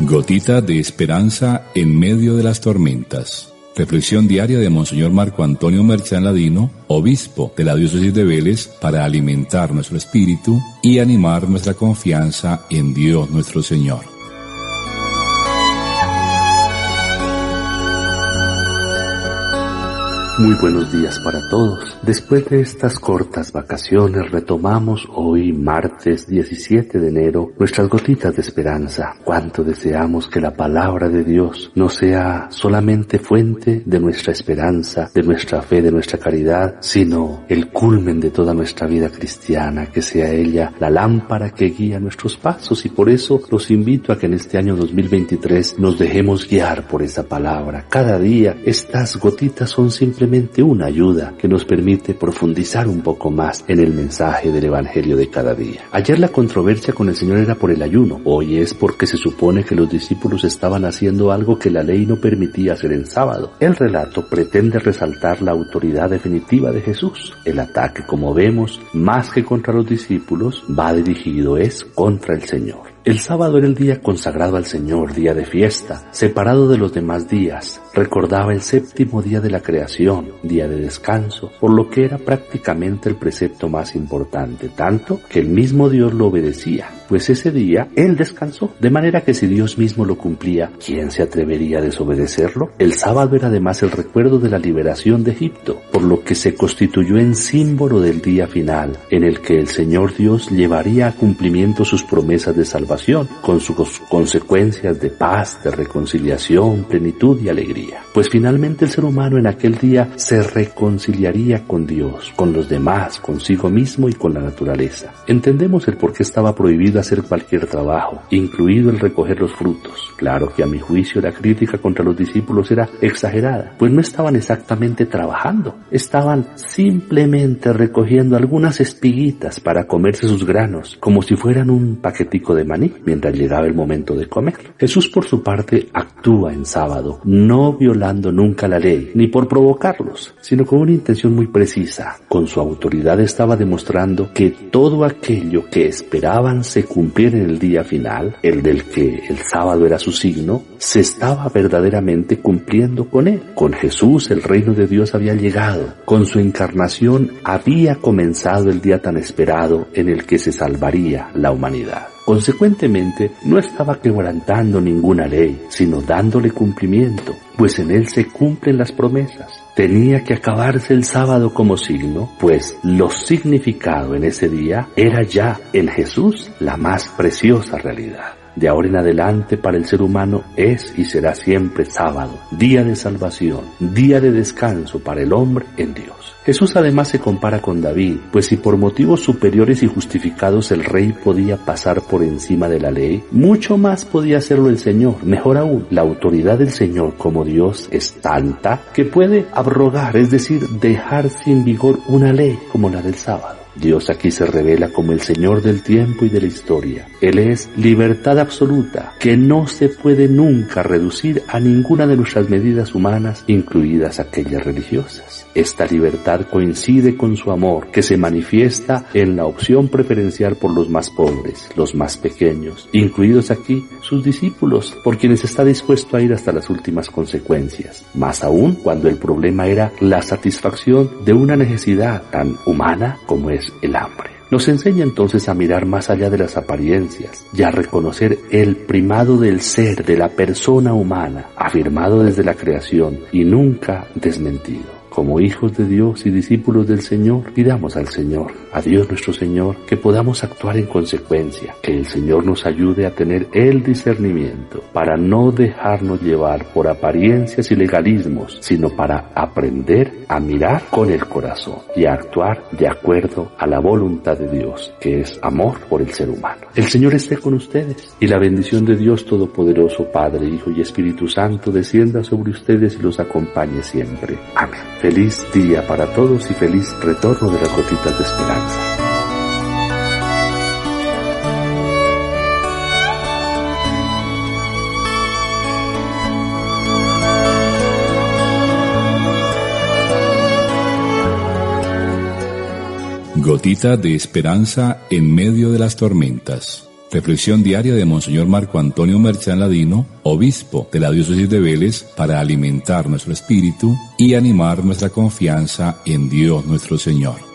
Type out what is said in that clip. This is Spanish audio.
Gotita de esperanza en medio de las tormentas. Reflexión diaria de Monseñor Marco Antonio Merchán Ladino, obispo de la diócesis de Vélez, para alimentar nuestro espíritu y animar nuestra confianza en Dios nuestro Señor. Muy buenos días para todos. Después de estas cortas vacaciones retomamos hoy, martes 17 de enero, nuestras gotitas de esperanza. Cuánto deseamos que la palabra de Dios no sea solamente fuente de nuestra esperanza, de nuestra fe, de nuestra caridad, sino el culmen de toda nuestra vida cristiana, que sea ella la lámpara que guía nuestros pasos. Y por eso los invito a que en este año 2023 nos dejemos guiar por esa palabra. Cada día estas gotitas son simplemente una ayuda que nos permite profundizar un poco más en el mensaje del Evangelio de cada día. Ayer la controversia con el Señor era por el ayuno. Hoy es porque se supone que los discípulos estaban haciendo algo que la ley no permitía hacer en sábado. El relato pretende resaltar la autoridad definitiva de Jesús. El ataque, como vemos, más que contra los discípulos, va dirigido contra el Señor. El sábado era el día consagrado al Señor, día de fiesta, separado de los demás días. Recordaba el séptimo día de la creación, día de descanso, por lo que era prácticamente el precepto más importante, tanto que el mismo Dios lo obedecía, pues ese día Él descansó, de manera que si Dios mismo lo cumplía, ¿quién se atrevería a desobedecerlo? El sábado era además el recuerdo de la liberación de Egipto, por lo que se constituyó en símbolo del día final, en el que el Señor Dios llevaría a cumplimiento sus promesas de salvación, con sus consecuencias de paz, de reconciliación, plenitud y alegría. Pues finalmente el ser humano en aquel día se reconciliaría con Dios, con los demás, consigo mismo y con la naturaleza. Entendemos el por qué estaba prohibido hacer cualquier trabajo, incluido el recoger los frutos. Claro que a mi juicio la crítica contra los discípulos era exagerada, pues no estaban exactamente trabajando, estaban simplemente recogiendo algunas espiguitas para comerse sus granos, como si fueran un paquetico de maní, mientras llegaba el momento de comer. Jesús por su parte actúa en sábado, no violando nunca la ley, ni por provocarlos, sino con una intención muy precisa. Con su autoridad estaba demostrando que todo aquello que esperaban se cumpliera en el día final, el del que el sábado era su signo, se estaba verdaderamente cumpliendo con él. Con Jesús el reino de Dios había llegado, con su encarnación había comenzado el día tan esperado en el que se salvaría la humanidad. Consecuentemente, no estaba quebrantando ninguna ley, sino dándole cumplimiento, pues en él se cumplen las promesas. Tenía que acabarse el sábado como signo, pues lo significado en ese día era ya en Jesús la más preciosa realidad. De ahora en adelante para el ser humano es y será siempre sábado, día de salvación, día de descanso para el hombre en Dios. Jesús además se compara con David, pues si por motivos superiores y justificados el rey podía pasar por encima de la ley, mucho más podía hacerlo el Señor. Mejor aún, la autoridad del Señor como Dios es tanta que puede abrogar, es decir, dejar sin vigor una ley como la del sábado. Dios aquí se revela como el Señor del tiempo y de la historia. Él es libertad absoluta, que no se puede nunca reducir a ninguna de nuestras medidas humanas, incluidas aquellas religiosas. Esta libertad coincide con su amor, que se manifiesta en la opción preferencial por los más pobres, los más pequeños, incluidos aquí sus discípulos, por quienes está dispuesto a ir hasta las últimas consecuencias. Más aún cuando el problema era la satisfacción de una necesidad tan humana como es el hambre. Nos enseña entonces a mirar más allá de las apariencias y a reconocer el primado del ser, de la persona humana, afirmado desde la creación y nunca desmentido. Como hijos de Dios y discípulos del Señor, pidamos al Señor, a Dios nuestro Señor, que podamos actuar en consecuencia, que el Señor nos ayude a tener el discernimiento para no dejarnos llevar por apariencias y legalismos, sino para aprender a mirar con el corazón y a actuar de acuerdo a la voluntad de Dios, que es amor por el ser humano. El Señor esté con ustedes y la bendición de Dios Todopoderoso, Padre, Hijo y Espíritu Santo, descienda sobre ustedes y los acompañe siempre. Amén. Feliz día para todos y feliz retorno de las gotitas de esperanza. Gotita de esperanza en medio de las tormentas. Reflexión diaria de Monseñor Marco Antonio Merchán Ladino, obispo de la diócesis de Vélez, para alimentar nuestro espíritu y animar nuestra confianza en Dios nuestro Señor.